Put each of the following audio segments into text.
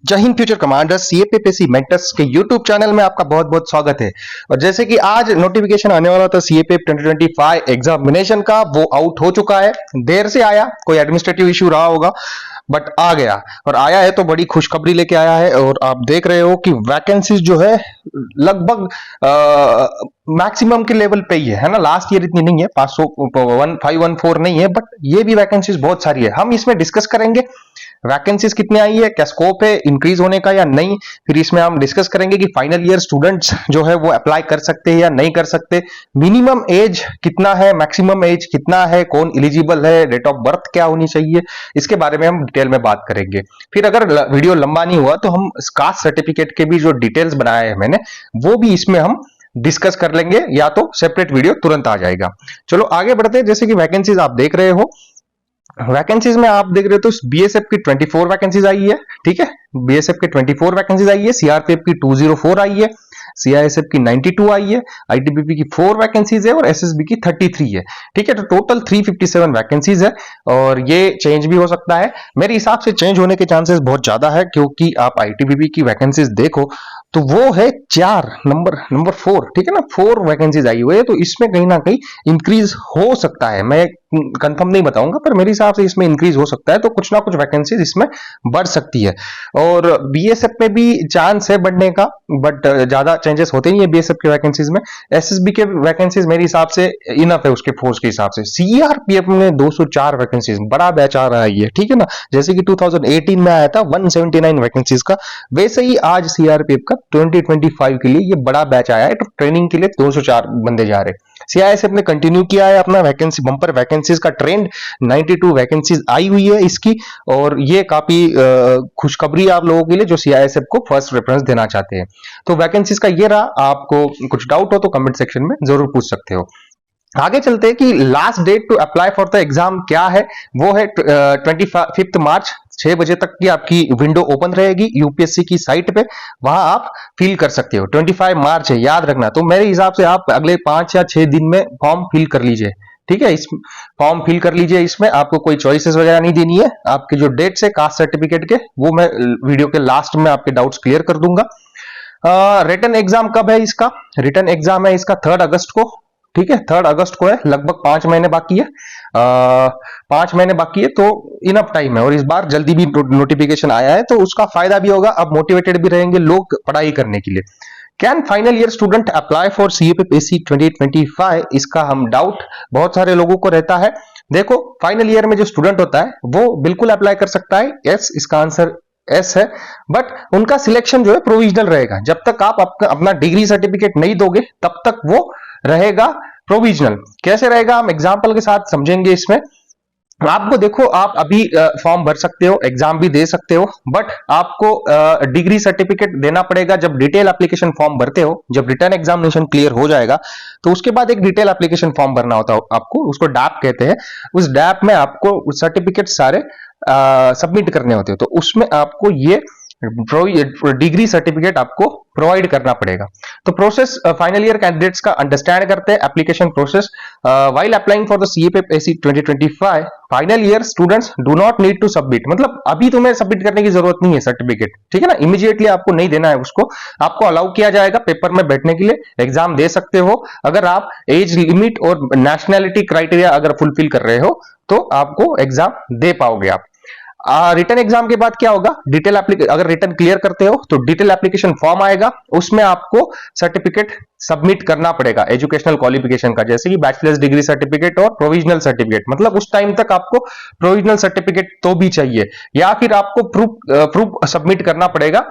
जय Hind future commanders सीएपीएससी mentors के YouTube channel में आपका बहुत बहुत स्वागत है। और जैसे कि आज नोटिफिकेशन आने वाला था सीएपीएफ 2025 एग्जामिनेशन का, वो आउट हो चुका है। देर से आया, कोई एडमिनिस्ट्रेटिव इश्यू रहा होगा, बट आ गया। और आया है तो बड़ी खुशखबरी लेके आया है। और आप देख रहे हो कि वैकेंसीज जो है लगभग मैक्सिमम के लेवल पे ही है ना। लास्ट ईयर इतनी नहीं है, 514 नहीं है, बट ये भी वैकेंसीज बहुत सारी है। हम इसमें डिस्कस करेंगे वैकेंसीज कितने आई है, क्या स्कोप है इंक्रीज होने का या नहीं। फिर इसमें हम डिस्कस करेंगे कि फाइनल ईयर स्टूडेंट्स जो है वो अप्लाई कर सकते हैं या नहीं कर सकते, मिनिमम एज कितना है, मैक्सिमम एज कितना है, कौन एलिजिबल है, डेट ऑफ बर्थ क्या होनी चाहिए, इसके बारे में हम डिटेल में बात करेंगे। फिर अगर वीडियो लंबा नहीं हुआ तो हम कास्ट सर्टिफिकेट के भी जो डिटेल्स बनाए हैं मैंने, वो भी इसमें हम डिस्कस कर लेंगे, या तो सेपरेट वीडियो तुरंत आ जाएगा। चलो आगे बढ़ते हैं। जैसे कि वैकेंसीज आप देख रहे हो, वैकेंसीज में आप देख रहे हो तो बीएसएफ की 24 वैकेंसीज आई है। ठीक है, बीएसएफ की 24 वैकेंसीज आई है, सीआरपीएफ की 204 आई है, सीआईएसएफ की 92 आई है, आईटीबीपी की 4 वैकेंसीज है और एसएसबी की 33 है। ठीक है, तो टोटल 357 वैकेंसीज है। और ये चेंज भी हो सकता है, मेरे हिसाब से चेंज होने के चांसेस बहुत ज्यादा है, क्योंकि आप आईटीबीपी की वैकेंसीज देखो तो वो है 4 नंबर 4। ठीक है ना, 4 वैकेंसीज आई हुई है, तो इसमें कहीं ना कहीं इंक्रीज हो सकता है। मैं कंफर्म नहीं बताऊंगा, पर मेरे हिसाब से इसमें इंक्रीज हो सकता है, तो कुछ ना कुछ वैकेंसीज इसमें बढ़ सकती है। और बीएसएफ में भी चांस है बढ़ने का, बट ज्यादा चेंजेस होते नहीं है बीएसएफ के वैकेंसीज में। एसएसबी के वैकेंसीज मेरे हिसाब से इनफ है उसके फोर्स के हिसाब से। सीआरपीएफ में 204 वैकेंसीज, बड़ा बैच आ रहा है ये। ठीक है ना, जैसे कि 2018 में आया था 179 वैकेंसीज का, वैसे ही आज सीआरपीएफ का 2025 के लिए ये बड़ा बैच आया है। तो ट्रेनिंग के लिए 204 बंदे जा रहे हैं। सीआईएसएफ ने कंटिन्यू किया है अपना वैकेंसी बंपर वैकेंसीज का ट्रेंड, 92 वैकेंसीज आई हुई है इसकी। और ये काफी खुशखबरी आप लोगों के लिए जो सीआईएसएफ को फर्स्ट रेफरेंस देना चाहते हैं। तो वैकेंसीज का ये रहा। आपको कुछ डाउट हो तो कमेंट सेक्शन में जरूर पूछ सकते हो। आगे चलते हैं कि last date to apply for the exam क्या है। वो है 25 मार्च, 6 बजे तक की आपकी विंडो ओपन रहेगी यूपीएससी की साइट पे, वहां आप फिल कर सकते हो। 25 मार्च है, याद रखना। तो मेरे हिसाब से आप अगले 5 या 6 दिन में फॉर्म फिल कर लीजिए। ठीक है, इस फॉर्म फिल कर लीजिए। इसमें आपको कोई चॉइसेस वगैरह नहीं देनी है। आपके जो डेट्स है कास्ट सर्टिफिकेट के, वो मैं वीडियो के लास्ट में आपके डाउट्स क्लियर कर दूंगा। रिटन एग्जाम कब है इसका? रिटन एग्जाम है इसका 3 अगस्त को। ठीक है, 3 अगस्त को है। लगभग 5 महीने बाकी है, 5 महीने बाकी है, तो इनफ टाइम है। और इस बार जल्दी भी नोटिफिकेशन आया है, तो उसका फायदा भी होगा। अब मोटिवेटेड भी रहेंगे लोग पढ़ाई करने के लिए। Can final year student apply for CAPSC 2025? इसका हम डाउट बहुत सारे लोगों को रहता है। देखो, फाइनल ईयर में जो स्टूडेंट होता है वो बिल्कुल अप्लाई कर सकता है। यस, इसका आंसर एस है। बट उनका सिलेक्शन जो है प्रोविजनल रहेगा। जब तक आप अपना डिग्री सर्टिफिकेट नहीं दोगे तब तक वो रहेगा प्रोविजनल। कैसे रहेगा, हम एग्जांपल के साथ समझेंगे इसमें। आपको देखो, आप अभी फॉर्म भर सकते हो, एग्जाम भी दे सकते हो, बट आपको डिग्री सर्टिफिकेट देना पड़ेगा जब डिटेल एप्लीकेशन फॉर्म भरते हो। जब रिटर्न एग्जामिनेशन क्लियर हो जाएगा तो उसके बाद एक डिटेल एप्लीकेशन फॉर्म भरना होता है आपको, उसको डैप कहते हैं। उस डैप में आपको सर्टिफिकेट सारे सबमिट करने होते हैं, तो उसमें आपको ये डिग्री सर्टिफिकेट आपको प्रोवाइड करना पड़ेगा। तो प्रोसेस फाइनल ईयर कैंडिडेट्स का अंडरस्टैंड करते हैं। Application process while applying for the CAPSC 2025 final year students do not need to submit, मतलब अभी तुम्हें सबमिट करने की जरूरत नहीं है सर्टिफिकेट। ठीक है ना, इमीडिएटली आपको नहीं देना है उसको। आपको अलाउ किया जाएगा पेपर में बैठने के लिए, एग्जाम दे सकते हो अगर आप एज लिमिट और नेशनैलिटी क्राइटेरिया अगर फुलफिल कर रहे हो, तो आपको एग्जाम दे पाओगे आप। रिटर्न एग्जाम के बाद क्या होगा, डिटेल एप्लीकेशन अगर रिटर्न क्लियर करते हो तो डिटेल एप्लीकेशन फॉर्म आएगा, उसमें आपको सर्टिफिकेट सबमिट करना पड़ेगा एजुकेशनल क्वालिफिकेशन का, जैसे कि बैचलर्स डिग्री सर्टिफिकेट और प्रोविजनल सर्टिफिकेट। मतलब उस टाइम तक आपको प्रोविजनल सर्टिफिकेट तो भी चाहिए, या फिर आपको प्रूफ सबमिट करना पड़ेगा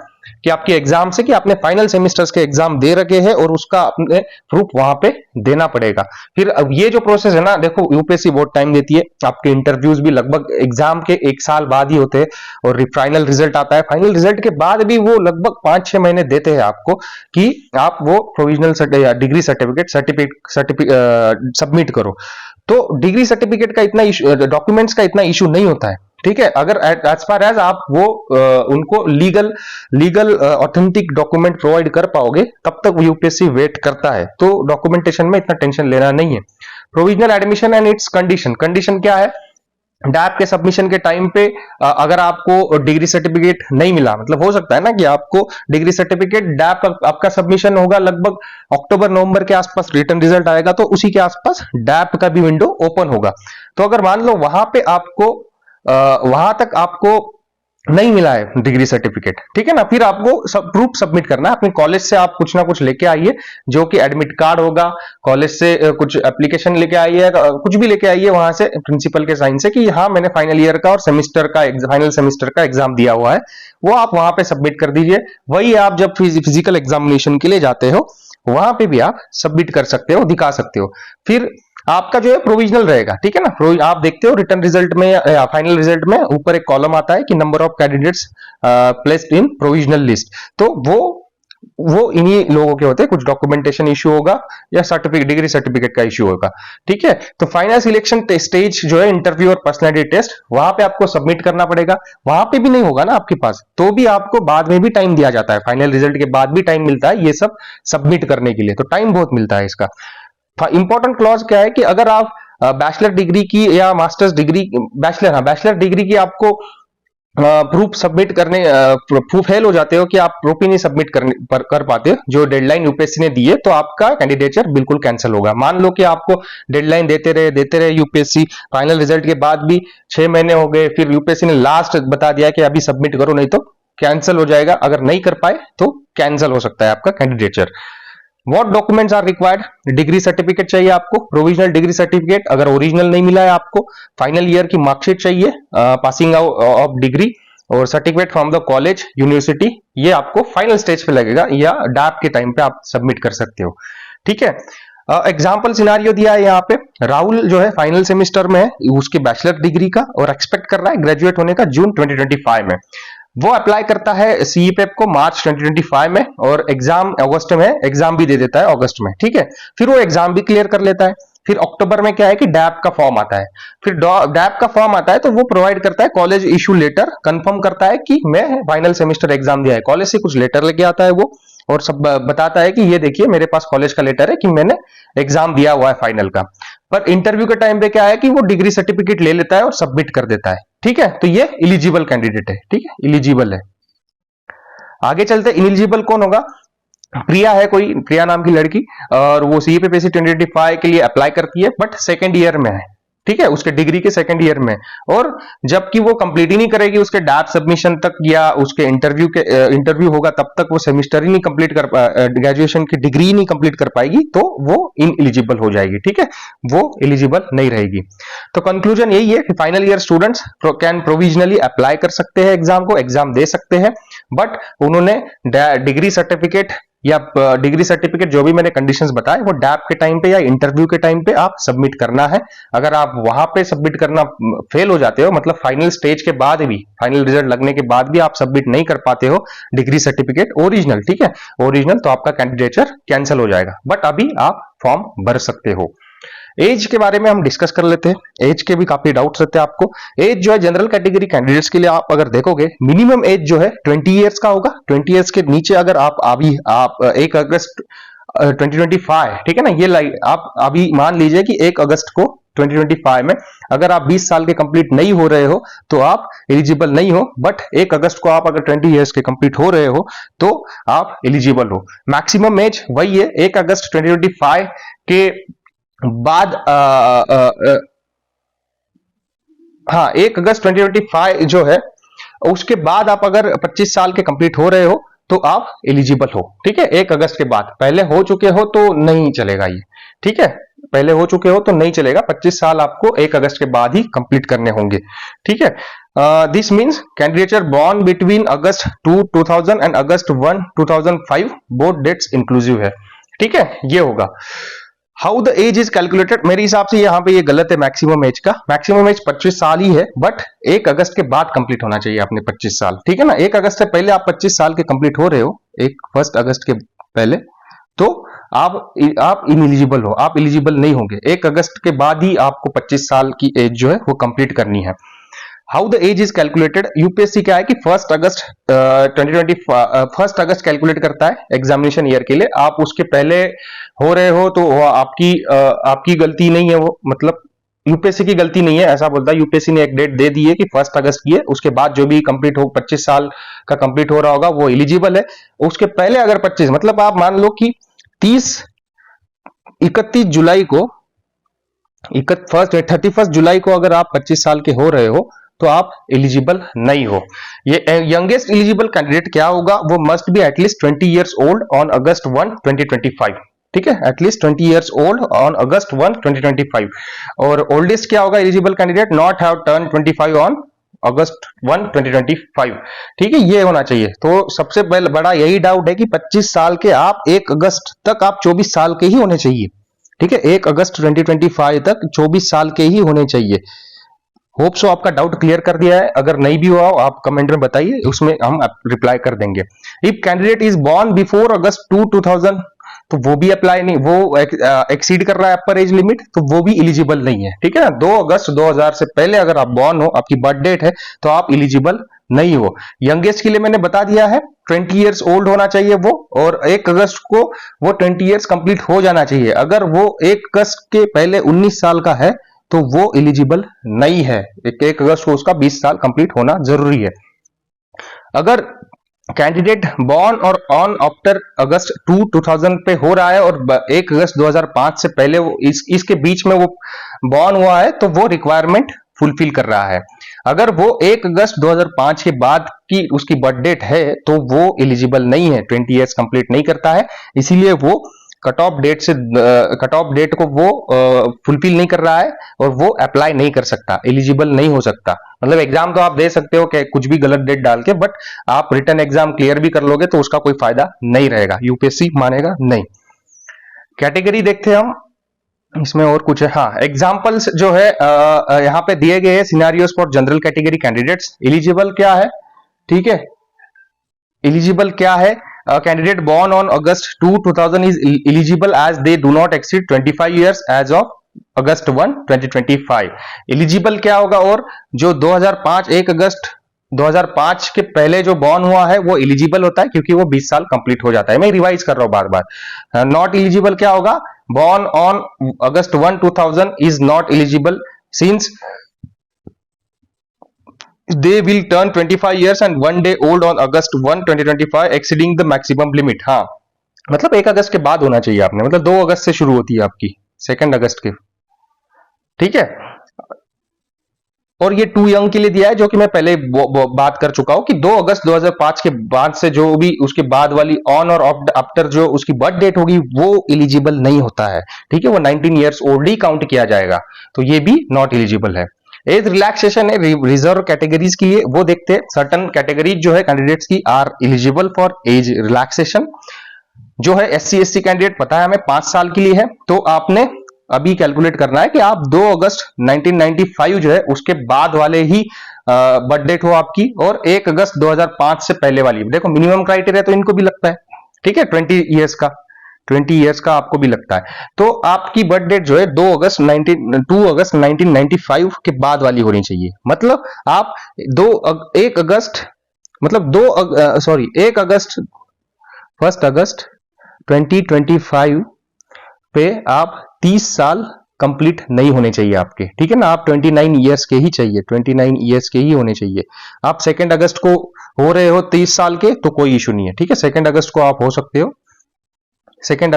कि आपके एग्जाम से, कि आपने फाइनल सेमेस्टर्स के एग्जाम दे रखे हैं, और उसका अपने प्रूफ वहां पे देना पड़ेगा। फिर अब ये जो प्रोसेस है ना, देखो यूपीएससी बहुत टाइम देती है। आपके इंटरव्यूज भी लगभग एग्जाम के 1 साल बाद ही होते हैं, और फाइनल रिजल्ट आता है। फाइनल रिजल्ट के बाद भी वो लगभग 5-6 महीने देते हैं आपको कि आप वो प्रोविजनल डिग्री सर्टिफिकेट सबमिट करो। तो डिग्री सर्टिफिकेट का इतना डॉक्यूमेंट्स का इतना इशू नहीं होता है। ठीक है, अगर एज फार एज आप वो उनको लीगल ऑथेंटिक डॉक्यूमेंट प्रोवाइड कर पाओगे, तब तक यूपीएससी वेट करता है। तो डॉक्यूमेंटेशन में इतना टेंशन लेना नहीं है। Provisional admission and it's condition क्या है? डैप के सबमिशन के टाइम पे अगर आपको डिग्री सर्टिफिकेट नहीं मिला, मतलब हो सकता है ना कि आपको डिग्री सर्टिफिकेट डैप आपका सबमिशन होगा लगभग अक्टूबर नवंबर के आसपास, रिटर्न रिजल्ट आएगा तो उसी के आसपास डैप का भी विंडो ओपन होगा। तो अगर मान लो वहां पे आपको वहां तक आपको नहीं मिला है डिग्री सर्टिफिकेट, ठीक है ना, फिर आपको सब प्रूफ सबमिट करना है अपने कॉलेज से। आप कुछ ना कुछ लेके आइए, जो कि एडमिट कार्ड होगा, कॉलेज से कुछ एप्लीकेशन लेके आइए, कुछ भी लेके आइए वहां से प्रिंसिपल के साइन से कि हाँ मैंने फाइनल ईयर का और सेमेस्टर का फाइनल सेमेस्टर का एग्जाम दिया हुआ है, वो आप वहां पे सबमिट कर दीजिए। वही आप जब फिजिकल एग्जामिनेशन के लिए जाते हो वहां पे भी आप सबमिट कर सकते हो, दिखा सकते हो। फिर आपका जो है प्रोविजनल रहेगा, ठीक है ना। आप देखते हो रिटर्न रिजल्ट में या फाइनल रिजल्ट में ऊपर एक कॉलम आता है कि number of candidates placed in provisional list, तो वो इन्हीं लोगों के होते हैं। कुछ डॉक्यूमेंटेशन इश्यू होगा या सर्टिफिकेट, डिग्री सर्टिफिकेट का इश्यू होगा, ठीक है। तो फाइनल सिलेक्शन स्टेज जो है इंटरव्यू और पर्सनैलिटी टेस्ट, वहां पे आपको सबमिट करना पड़ेगा। वहां पे भी नहीं होगा ना आपके पास, तो भी आपको बाद में भी टाइम दिया जाता है, फाइनल रिजल्ट के बाद भी टाइम मिलता है ये सब सबमिट करने के लिए, तो टाइम बहुत मिलता है इसका। इंपॉर्टेंट क्लॉज क्या है कि अगर आप बैचलर डिग्री की या मास्टर्स डिग्री, बैचलर डिग्री की आपको प्रूफ सबमिट करने, प्रूफ फेल हो जाते हो कि आप प्रूफ ही नहीं सबमिट कर पाते हो जो डेडलाइन यूपीएससी ने दी है, तो आपका कैंडिडेचर बिल्कुल कैंसिल होगा। मान लो कि आपको डेडलाइन देते रहे यूपीएससी, फाइनल रिजल्ट के बाद भी 6 महीने हो गए, फिर यूपीएससी ने लास्ट बता दिया कि अभी सबमिट करो नहीं तो कैंसिल हो जाएगा। अगर नहीं कर पाए तो कैंसिल हो सकता है आपका candidature. What documents are required? Degree certificate चाहिए आपको, प्रोविजनल डिग्री सर्टिफिकेट, अगर ओरिजिनल नहीं मिला है आपको फाइनल ईयर की मार्कशीट चाहिए, पासिंग आउट ऑफ डिग्री और certificate from the college university, ये आपको फाइनल स्टेज पे लगेगा या डैप के टाइम पे आप सबमिट कर सकते हो, ठीक है। एग्जाम्पल सिनारियो दिया है यहाँ पे, राहुल जो है फाइनल सेमेस्टर में है उसके बैचलर डिग्री का और एक्सपेक्ट कर रहा है ग्रेजुएट होने का जून 2025 में। वो अप्लाई करता है सीईपेप को मार्च 2025 में और एग्जाम अगस्त में, एग्जाम भी दे देता है अगस्त में, ठीक है। फिर वो एग्जाम भी क्लियर कर लेता है। फिर अक्टूबर में क्या है कि डैप का फॉर्म आता है। फिर डैप का फॉर्म आता है तो वो प्रोवाइड करता है कॉलेज इशू लेटर, कंफर्म करता है कि मैं फाइनल सेमेस्टर एग्जाम दिया है। कॉलेज से कुछ लेटर लेके आता है वो और सब बताता है कि ये देखिए मेरे पास कॉलेज का लेटर है कि मैंने एग्जाम दिया हुआ है फाइनल का। पर इंटरव्यू के टाइम पे क्या है कि वो डिग्री सर्टिफिकेट ले लेता है और सबमिट कर देता है, ठीक है। तो ये इलिजिबल कैंडिडेट है, ठीक है, इलिजिबल है। आगे चलते, इलिजिबल कौन होगा? प्रिया है, कोई प्रिया नाम की लड़की, और वो सीईपीएससी 2025 के लिए अप्लाई करती है बट सेकेंड ईयर में है, ठीक है, उसके डिग्री के सेकेंड ईयर में। और जबकि वो कंप्लीट ही नहीं करेगी उसके डैप सबमिशन तक या उसके इंटरव्यू होगा तब तक वो सेमेस्टर ही नहीं कंप्लीट कर, ग्रेजुएशन की डिग्री ही नहीं कंप्लीट कर पाएगी, तो वो इनएलिजिबल हो जाएगी, ठीक है, वो एलिजिबल नहीं रहेगी। तो कंक्लूजन यही है कि final year students can provisionally apply कर सकते हैं एग्जाम को, एग्जाम दे सकते हैं, बट उन्होंने डिग्री सर्टिफिकेट या डिग्री सर्टिफिकेट जो भी मैंने कंडीशंस बताए वो डैप के टाइम पे या इंटरव्यू के टाइम पे आप सबमिट करना है। अगर आप वहां पे सबमिट करना फेल हो जाते हो, मतलब फाइनल स्टेज के बाद भी, फाइनल रिजल्ट लगने के बाद भी आप सबमिट नहीं कर पाते हो डिग्री सर्टिफिकेट ओरिजिनल, ठीक है, ओरिजिनल, तो आपका कैंडिडेचर कैंसिल हो जाएगा। बट अभी आप फॉर्म भर सकते हो। एज के बारे में हम डिस्कस कर लेते हैं। एज के भी काफी डाउट्स रहते हैं आपको। एज जो है जनरल कैटेगरी कैंडिडेट्स के लिए आप अगर देखोगे मिनिमम एज जो है 20 ईयर्स का होगा। 20 ईयर्स के नीचे अगर आप 1 अगस्त 2025, ठीक है ना, ये आप अभी मान लीजिए कि 1 अगस्त को 2025 में अगर आप 20 साल के कंप्लीट नहीं हो रहे हो तो आप एलिजिबल नहीं हो, बट 1 अगस्त को आप अगर 20 ईयर्स के कंप्लीट हो रहे हो तो आप एलिजिबल हो। मैक्सिमम एज वही है 1 अगस्त 2025 के बाद, हाँ 1 अगस्त 2025 जो है उसके बाद आप अगर 25 साल के कंप्लीट हो रहे हो तो आप एलिजिबल हो, ठीक है। 1 अगस्त के बाद, पहले हो चुके हो तो नहीं चलेगा ये, ठीक है, पहले हो चुके हो तो नहीं चलेगा। 25 साल आपको 1 अगस्त के बाद ही कंप्लीट करने होंगे, ठीक है। This means candidature born between August 2000 and August 1 2005 both dates inclusive है, ठीक है, ये होगा। How the age is calculated, मेरे हिसाब से यहाँ पे ये गलत है। मैक्सिमम एज का, मैक्सिमम एज 25 साल ही है, बट 1 अगस्त के बाद कंप्लीट होना चाहिए आपने 25 साल, ठीक है ना। 1 अगस्त से पहले आप 25 साल के कंप्लीट हो रहे हो, 1 अगस्त के पहले, तो आप इनएलिजिबल हो, आप एलिजिबल नहीं होंगे। 1 अगस्त के बाद ही आपको 25 साल की एज जो है वो कंप्लीट करनी है। How the age is calculated, UPSC क्या है कि 1 अगस्त 2020 1 अगस्त कैलकुलेट करता है एग्जामिनेशन ईयर के लिए। आप उसके पहले हो रहे हो तो वो आपकी गलती नहीं है, वो मतलब यूपीएससी की गलती नहीं है, ऐसा बोलता है यूपीएससी ने एक डेट दे दी है कि 1 अगस्त की है, उसके बाद जो भी कंप्लीट हो 25 साल का कंप्लीट हो रहा होगा वो एलिजिबल है। उसके पहले अगर 25 मतलब आप मान लो कि 31 जुलाई को 31 जुलाई को अगर आप 25 साल के हो रहे हो तो आप एलिजिबल नहीं हो। ये यंगेस्ट एलिजिबल कैंडिडेट क्या होगा, वो must be at least 20 years old on August 1 2025। ठीक है, at least 20 years old on August 1 2025। और ओल्डेस्ट क्या होगा eligible candidate, not have turn 25 on August 1 2025। ठीक है, ये होना चाहिए। तो सबसे बड़ा यही डाउट है कि 25 साल के आप 1 अगस्त तक आप 24 साल के ही होने चाहिए। ठीक है, 1 अगस्त 2025 तक 24 साल के ही होने चाहिए। होप सो आपका डाउट क्लियर कर दिया है। अगर नहीं भी हुआ आप कमेंट में बताइए, उसमें हम रिप्लाई कर देंगे। If candidate is born before August 2000 तो वो भी अप्लाई नहीं, वो एक्सीड कर रहा है अपर एज लिमिट, तो वो भी एलिजिबल नहीं है। ठीक है ना, 2 अगस्त 2000 से पहले अगर आप बॉर्न हो, आपकी बर्थ डेट है, तो आप एलिजिबल नहीं हो। यंगेस्ट के लिए मैंने बता दिया है 20 ईयर्स ओल्ड होना चाहिए वो, और 1 अगस्त को वो 20 ईयर्स कंप्लीट हो जाना चाहिए। अगर वो 1 अगस्त के पहले 19 साल का है तो वो एलिजिबल नहीं है। 1 अगस्त को उसका 20 साल कंप्लीट होना जरूरी है। अगर कैंडिडेट बॉर्न और ऑन आफ्टर अगस्त 2000 पे हो रहा है और 1 अगस्त 2005 से पहले वो इसके बीच में वो बॉर्न हुआ है, तो वो रिक्वायरमेंट फुलफिल कर रहा है। अगर वो 1 अगस्त 2005 के बाद की उसकी बर्थ डेट है तो वो एलिजिबल नहीं है, 20 ईयर्स कंप्लीट नहीं करता है, इसीलिए वो कट ऑफ डेट को वो फुलफिल नहीं कर रहा है और वो अप्लाई नहीं कर सकता, एलिजिबल नहीं हो सकता। मतलब एग्जाम तो आप दे सकते हो कि कुछ भी गलत डेट डाल के, बट आप रिटर्न एग्जाम क्लियर भी कर लोगे तो उसका कोई फायदा नहीं रहेगा, यूपीएससी मानेगा नहीं। कैटेगरी देखते हैं हम, इसमें और कुछ है। हाँ, एग्जाम्पल्स जो है यहाँ पे दिए गए हैं scenarios for general category candidates. Eligible क्या है, ठीक है, एलिजिबल क्या है, candidate born on August 2 2000 is eligible as they do not exceed 25 years as of August 1 2025। Eligible क्या होगा, और जो 2005 1 अगस्त 2005 के पहले जो बॉर्न हुआ है वो एलिजिबल होता है, क्योंकि वो 20 साल कंप्लीट हो जाता है। मैं रिवाइज कर रहा हूं बार बार। नॉट एलिजिबल क्या होगा, born on August 1 2000 is not eligible since they will turn 25 years and 1 day old on August 1 2025 exceeding the maximum limit। हाँ, मतलब 1 अगस्त के बाद होना चाहिए आपने, मतलब 2 अगस्त से शुरू होती है आपकी, 2 अगस्त के। ठीक है, और ये टू यंग के लिए दिया है, जो कि मैं पहले बात कर चुका हूं कि 2 अगस्त 2005 के बाद से जो भी उसके बाद वाली ऑन और आफ्टर जो उसकी बर्थ डेट होगी वो एलिजिबल नहीं होता है। ठीक है, वो 19 ईयर्स ओल्ड ही काउंट किया जाएगा, तो ये भी नॉट एलिजिबल है। एज रिलैक्सेशन है रिजर्व कैटेगरीज के लिए, वो देखते हैं। सर्टन कैटेगरीज जो है कैंडिडेट्स की are eligible for age relaxation. जो है SC SC कैंडिडेट, पता है हमें 5 साल के लिए है, तो आपने अभी कैलकुलेट करना है कि आप 2 अगस्त 1995 जो है उसके बाद वाले ही बर्थ डेट हो आपकी, और 1 अगस्त 2005 से पहले वाली। देखो मिनिमम क्राइटेरिया तो इनको भी लगता है, ठीक है, 20 ईयर्स का आपको भी लगता है। तो आपकी बर्थ डेट जो है 2 अगस्त 1995 के बाद वाली होनी चाहिए। मतलब आप 1 अगस्त मतलब 1 अगस्त 1 अगस्त 2025 पे आप 30 साल कंप्लीट नहीं होने चाहिए आपके। ठीक है ना, आप 29 ईयर्स के ही चाहिए, 29 ईयर्स के ही होने चाहिए। आप 2 अगस्त को हो रहे हो 30 साल के तो कोई इशू नहीं है। ठीक है, 2 अगस्त को आप हो सकते हो, 2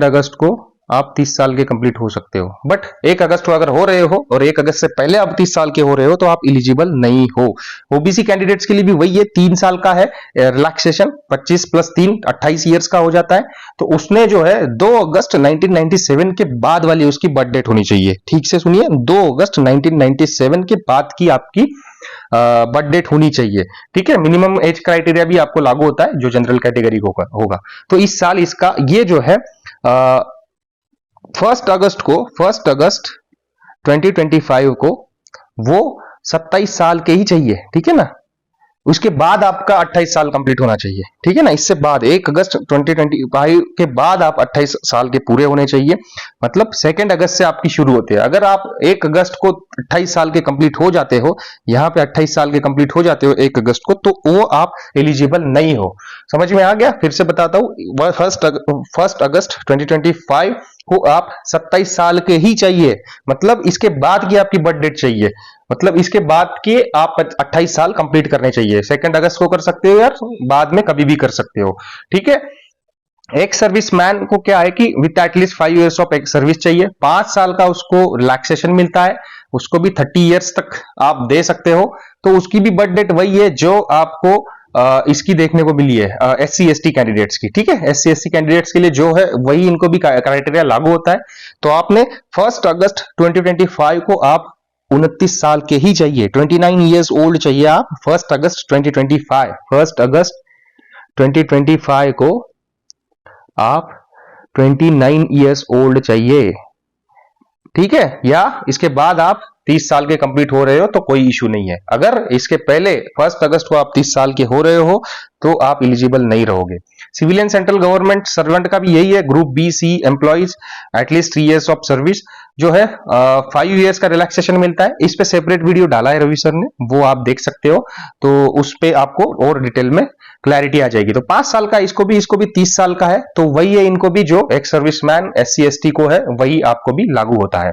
अगस्त को आप 30 साल के कंप्लीट हो सकते हो। बट 1 अगस्त को अगर हो रहे हो और 1 अगस्त से पहले आप 30 साल के हो रहे हो तो आप एलिजिबल नहीं हो। ओबीसी कैंडिडेट्स के लिए भी वही है, 3 साल का है रिलैक्सेशन, 25 + 3 28 ईयर्स का हो जाता है। तो उसने जो है 2 अगस्त 1997 के बाद वाली उसकी बर्थ डेट होनी चाहिए। ठीक से सुनिए, 2 अगस्त 1997 के बाद की आपकी बर्थ डेट होनी चाहिए। ठीक है, मिनिमम एज क्राइटेरिया भी आपको लागू होता है जो जनरल कैटेगरी को होगा। तो इस साल इसका ये जो है 1 अगस्त 2025 को वो 27 साल के ही चाहिए। ठीक है ना, उसके बाद आपका 28 साल कंप्लीट होना चाहिए। ठीक है ना, इससे बाद 1 अगस्त 2025 के बाद आप 28 साल के पूरे होने चाहिए। मतलब 2 अगस्त से आपकी शुरू होती है। अगर आप 1 अगस्त को 28 साल के कंप्लीट हो जाते हो, यहाँ पे 28 साल के कंप्लीट हो जाते हो 1 अगस्त को, तो वो आप एलिजिबल नहीं हो। समझ में आ गया? फिर से बताता हूँ, 1 अगस्त 2025 को आप 27 साल के ही चाहिए, मतलब इसके बाद की आपकी बर्थ डेट चाहिए, मतलब इसके बाद के आप 28 साल कंप्लीट करने चाहिए। 2 अगस्त को कर सकते हो यार, बाद में कभी भी कर सकते हो, ठीक है। एक सर्विसमैन को क्या है कि with at least 5 years of service चाहिए, 5 साल का उसको रिलैक्सेशन मिलता है, उसको भी 30 इयर्स तक आप दे सकते हो। तो उसकी भी बर्थ डेट वही है जो आपको इसकी देखने को मिली है SC ST कैंडिडेट्स की, ठीक है। SC ST कैंडिडेट्स के लिए जो है वही इनको भी क्राइटेरिया लागू होता है। तो आपने 1 अगस्त 2025 को आप 29 साल के ही चाहिए, 29 ईयर्स ओल्ड चाहिए आप 1 अगस्त 2025, 1 अगस्त 2025 को आप 29 ईयर्स ओल्ड चाहिए, ठीक है। या इसके बाद आप 30 साल के कंप्लीट हो रहे हो तो कोई इशू नहीं है। अगर इसके पहले 1 अगस्त को आप 30 साल के हो रहे हो तो आप एलिजिबल नहीं रहोगे। सिविलियन सेंट्रल गवर्नमेंट सर्वेंट का भी यही है, group B C employees at least 3 years of service जो है 5 इयर्स का रिलैक्सेशन मिलता है। इस पे सेपरेट वीडियो डाला है रवि सर ने, वो आप देख सकते हो, तो उस पे आपको और डिटेल में क्लैरिटी आ जाएगी। तो 5 साल का इसको भी 30 साल का है, तो वही है इनको भी जो एक सर्विसमैन SC ST को है वही आपको भी लागू होता है।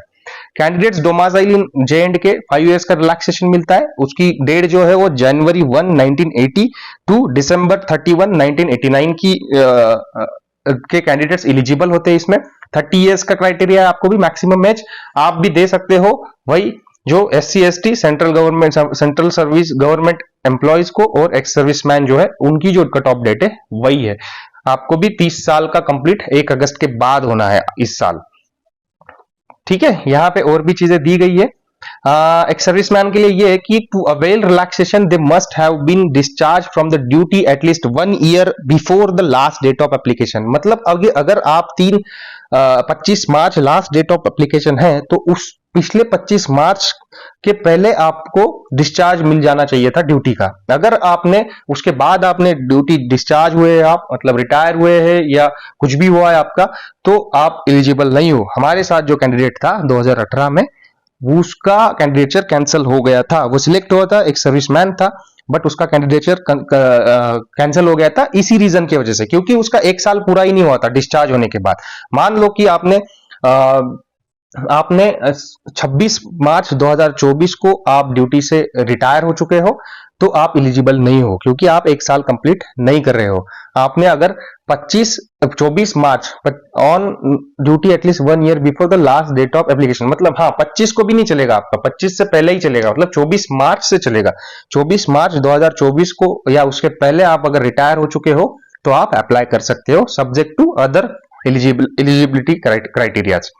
कैंडिडेट्स डोमासाइल इन J&K 5 इयर्स का रिलैक्सेशन मिलता है, उसकी डेट जो है वो जनवरी 1 1980 टू दिसंबर 31 1989 की के कैंडिडेट्स एलिजिबल होते हैं इसमें। 30 इयर्स का क्राइटेरिया है, आपको भी मैक्सिमम एज आप भी दे सकते हो वही जो SC ST central government central service government employees को, और एक्स सर्विसमैन जो है उनकी जो कट ऑफ डेट है वही है। आपको भी 30 साल का कंप्लीट 1 अगस्त के बाद होना है इस साल, ठीक है। यहां पे और भी चीजें दी गई है। एक सर्विसमैन के लिए ये है कि to avail relaxation they must have been discharge from the duty at least 1 year before the last date of application. मतलब अगर आप 25 मार्च लास्ट डेट ऑफ एप्लीकेशन है तो उस पिछले 25 मार्च के पहले आपको डिस्चार्ज मिल जाना चाहिए था ड्यूटी का। अगर आपने उसके बाद आपने ड्यूटी डिस्चार्ज हुए, आप मतलब रिटायर हुए हैं या कुछ भी हुआ है आपका, तो आप एलिजिबल नहीं हो। हमारे साथ जो कैंडिडेट था 2018 में, उसका कैंडिडेचर कैंसिल हो गया था। वो सिलेक्ट हुआ था, एक सर्विसमैन था, बट उसका कैंडिडेचर कैंसिल हो गया था इसी रीजन की वजह से, क्योंकि उसका 1 साल पूरा ही नहीं हुआ था डिस्चार्ज होने के बाद। मान लो कि आपने 26 मार्च 2024 को आप ड्यूटी से रिटायर हो चुके हो, तो आप एलिजिबल नहीं हो, क्योंकि आप 1 साल कंप्लीट नहीं कर रहे हो। आपने अगर 24 मार्च on duty at least 1 year before the last date of application, मतलब हाँ 25 को भी नहीं चलेगा आपका, 25 से पहले ही चलेगा, मतलब 24 मार्च से चलेगा। 24 मार्च 2024 को या उसके पहले आप अगर रिटायर हो चुके हो तो आप अप्लाई कर सकते हो, subject to other eligibility criterias.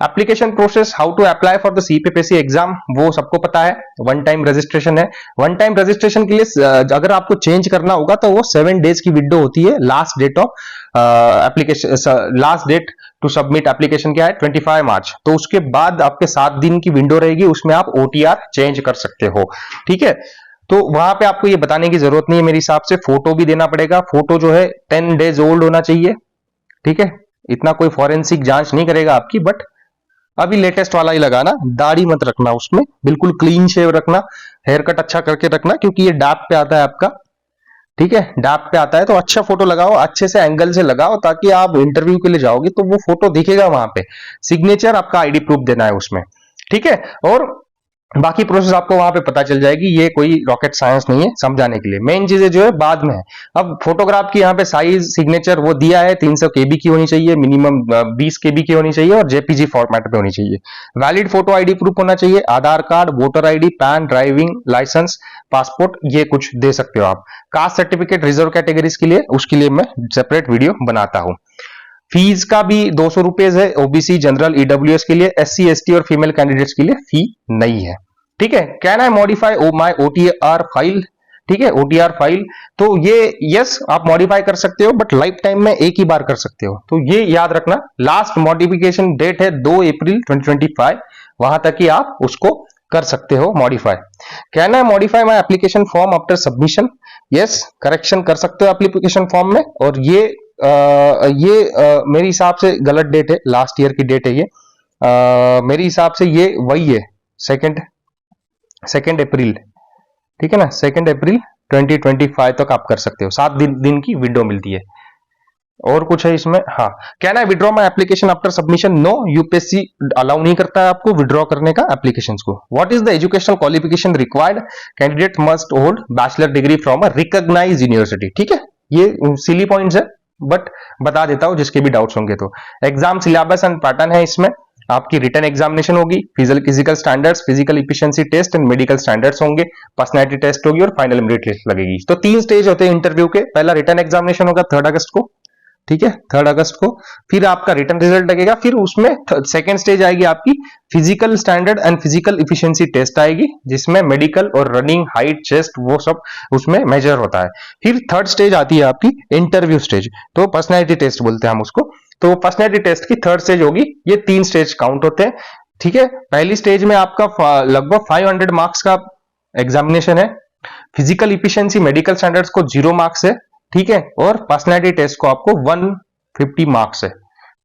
Application process, how to apply for the CPPSC exam, वो सबको पता है। वन टाइम रजिस्ट्रेशन है। वन टाइम रजिस्ट्रेशन के लिए अगर आपको चेंज करना होगा तो वो 7 डेज की विंडो होती है। Last date of application, last date to submit application क्या है 25 मार्च। तो उसके बाद आपके 7 दिन की विंडो रहेगी, उसमें आप OTR चेंज कर सकते हो, ठीक है। तो वहां पे आपको ये बताने की जरूरत नहीं है मेरे हिसाब से। फोटो भी देना पड़ेगा, फोटो जो है 10 डेज ओल्ड होना चाहिए, ठीक है। इतना कोई फॉरेंसिक जांच नहीं करेगा आपकी, बट अभी लेटेस्ट वाला ही लगाना, दाढ़ी मत रखना, उसमें बिल्कुल क्लीन शेव रखना, हेयर कट अच्छा करके रखना, क्योंकि ये डैप पे आता है आपका, ठीक है। डैप पे आता है तो अच्छा फोटो लगाओ, अच्छे से एंगल से लगाओ, ताकि आप इंटरव्यू के लिए जाओगे तो वो फोटो दिखेगा वहां पे। सिग्नेचर आपका ID प्रूफ देना है उसमें, ठीक है। और बाकी प्रोसेस आपको वहां पे पता चल जाएगी, ये कोई रॉकेट साइंस नहीं है समझाने के लिए। मेन चीजें जो है बाद में है। अब फोटोग्राफ की यहाँ पे साइज सिग्नेचर वो दिया है, 300 KB की होनी चाहिए, मिनिमम 20 KB की होनी चाहिए, और JPG फॉर्मेट में होनी चाहिए। वैलिड फोटो ID प्रूफ होना चाहिए, Aadhaar card, voter ID, PAN, driving licence, passport, ये कुछ दे सकते हो आप। कास्ट सर्टिफिकेट रिजर्व कैटेगरीज के लिए, उसके लिए मैं सेपरेट वीडियो बनाता हूँ। फीस का भी 200 रुपीज है, OBC, जनरल, EWS के लिए। SC ST और फीमेल कैंडिडेट्स के लिए फी नहीं है, ठीक है। Can I modify my OTR file, ठीक है, OTR फाइल। तो ये यस आप मॉडिफाई कर सकते हो, बट लाइफ टाइम में एक ही बार कर सकते हो, तो ये याद रखना। लास्ट मॉडिफिकेशन डेट है 2 अप्रैल 2025, वहां तक ही आप उसको कर सकते हो modify. Can I modify my application form after submission, yes correction कर सकते हो एप्लीकेशन फॉर्म में। और ये मेरे हिसाब से गलत डेट है, लास्ट ईयर की डेट है ये। मेरे हिसाब से ये वही है, सेकेंड अप्रैल, ठीक है ना, 2 अप्रैल 2025 तक आप कर सकते हो। 7 दिन की विंडो मिलती है। और कुछ है इसमें, हाँ, can I withdraw my application after submission? No, UPSC allow नहीं करता है आपको विड्रॉ करने का एप्लीकेशन को। What is the educational qualification required? Candidate must hold bachelor degree from a recognised university. ठीक है, ये सिली पॉइंट्स है बट बता देता हूं जिसके भी डाउट्स होंगे तो। एग्जाम सिलेबस एंड पैटर्न है इसमें, आपकी रिटन एग्जामिनेशन होगी, physical standards, physical efficiency test and medical standards होंगे, पर्सनैलिटी टेस्ट होगी और फाइनल मेरिट लिस्ट लगेगी। तो 3 स्टेज होते हैं इंटरव्यू के। पहला रिटन एग्जामिनेशन होगा 3 अगस्त को, ठीक है, 3 अगस्त को। फिर आपका रिटन रिजल्ट लगेगा, फिर उसमें सेकेंड स्टेज आएगी आपकी physical standard and physical efficiency test आएगी, जिसमें मेडिकल और रनिंग, हाइट, चेस्ट वो सब उसमें मेजर होता है। फिर थर्ड स्टेज आती है आपकी इंटरव्यू स्टेज, तो पर्सनैलिटी टेस्ट बोलते हैं हम उसको। तो पर्सनैलिटी टेस्ट की थर्ड स्टेज होगी। ये 3 स्टेज काउंट होते हैं, ठीक है। पहली स्टेज में आपका लगभग 500 मार्क्स का एग्जामिनेशन है, फिजिकल इफिशिएंसी मेडिकल स्टैंडर्ड्स को 0 मार्क्स है, ठीक है, और पर्सनैलिटी टेस्ट को आपको 150 मार्क्स है,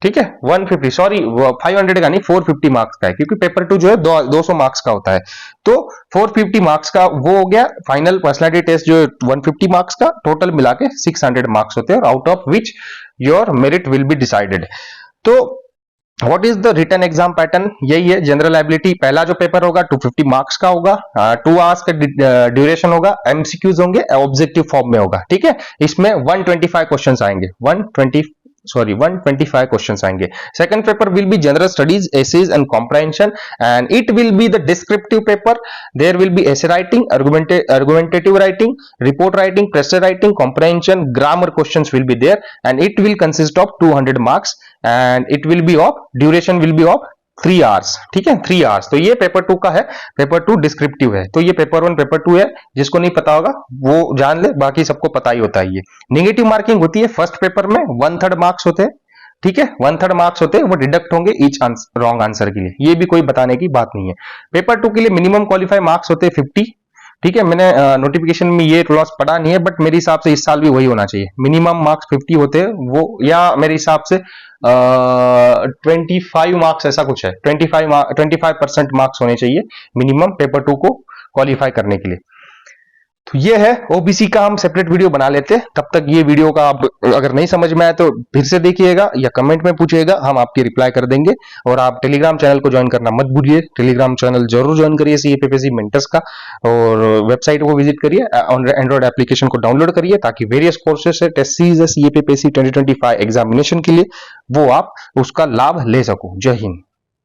ठीक है, 150, सॉरी 500 का नहीं 450 मार्क्स का है, क्योंकि पेपर 2 जो है 200 मार्क्स का होता है। तो 450 मार्क्स का वो हो गया। फाइनल पर्सनैलिटी टेस्ट जो है 150 मार्क्स का, टोटल मिला के 600 मार्क्स होते हैं, और out of which your merit will be decided. तो what is the written exam pattern? यही है, जनरल एबिलिटी पहला जो पेपर होगा 250 मार्क्स का होगा, 2 आवर्स का ड्यूरेशन होगा, एमसीक्यूज होंगे, ऑब्जेक्टिव फॉर्म में होगा, ठीक है। इसमें 125 क्वेश्चंस आएंगे, 125 क्वेश्चंस आएंगे। Second paper will be general studies, essays and comprehension, and it will be the descriptive paper. There will be essay writing, argumentative writing, report writing, precis writing, comprehension, grammar questions will be there, and it will consist of 200 marks, and it will be of duration will be of 3 hours, ठीक है, 3 hours. तो ये paper 2 का है, paper 2 descriptive है। तो ये paper 1 paper 2 है, जिसको नहीं पता होगा वो जान ले, बाकी सबको पता ही होता है। ये नेगेटिव मार्किंग होती है फर्स्ट पेपर में, 1/3 मार्क्स होते हैं, ठीक है, 1/3 मार्क्स होते हैं, वो डिडक्ट होंगे ईच रॉन्ग आंसर के लिए। ये भी कोई बताने की बात नहीं है। पेपर 2 के लिए मिनिमम क्वालिफाई मार्क्स होते हैं 50, ठीक है। मैंने नोटिफिकेशन में ये क्लॉज पढ़ा नहीं है, बट मेरे हिसाब से इस साल भी वही होना चाहिए, मिनिमम मार्क्स 50 होते हैं वो, या मेरे हिसाब से 25 मार्क्स ऐसा कुछ है, 25% मार्क्स होने चाहिए मिनिमम पेपर 2 को क्वालिफाई करने के लिए। तो ये है ओबीसी का, हम सेपरेट वीडियो बना लेते हैं। तब तक ये वीडियो का आप अगर नहीं समझ में आए तो फिर से देखिएगा या कमेंट में पूछिएगा, हम आपकी रिप्लाई कर देंगे। और आप टेलीग्राम चैनल को ज्वाइन करना मत भूलिए, टेलीग्राम चैनल जरूर ज्वाइन करिए सीएपीएससी मेंटर्स का, और वेबसाइट को विजिट करिए, एंड्रॉइड एप्लीकेशन को डाउनलोड करिए, ताकि वेरियस कोर्सेस है, टेस्ट सीरीज है सीएपीएससी 2025 एग्जामिनेशन के लिए, वो आप उसका लाभ ले सको। जय हिंद।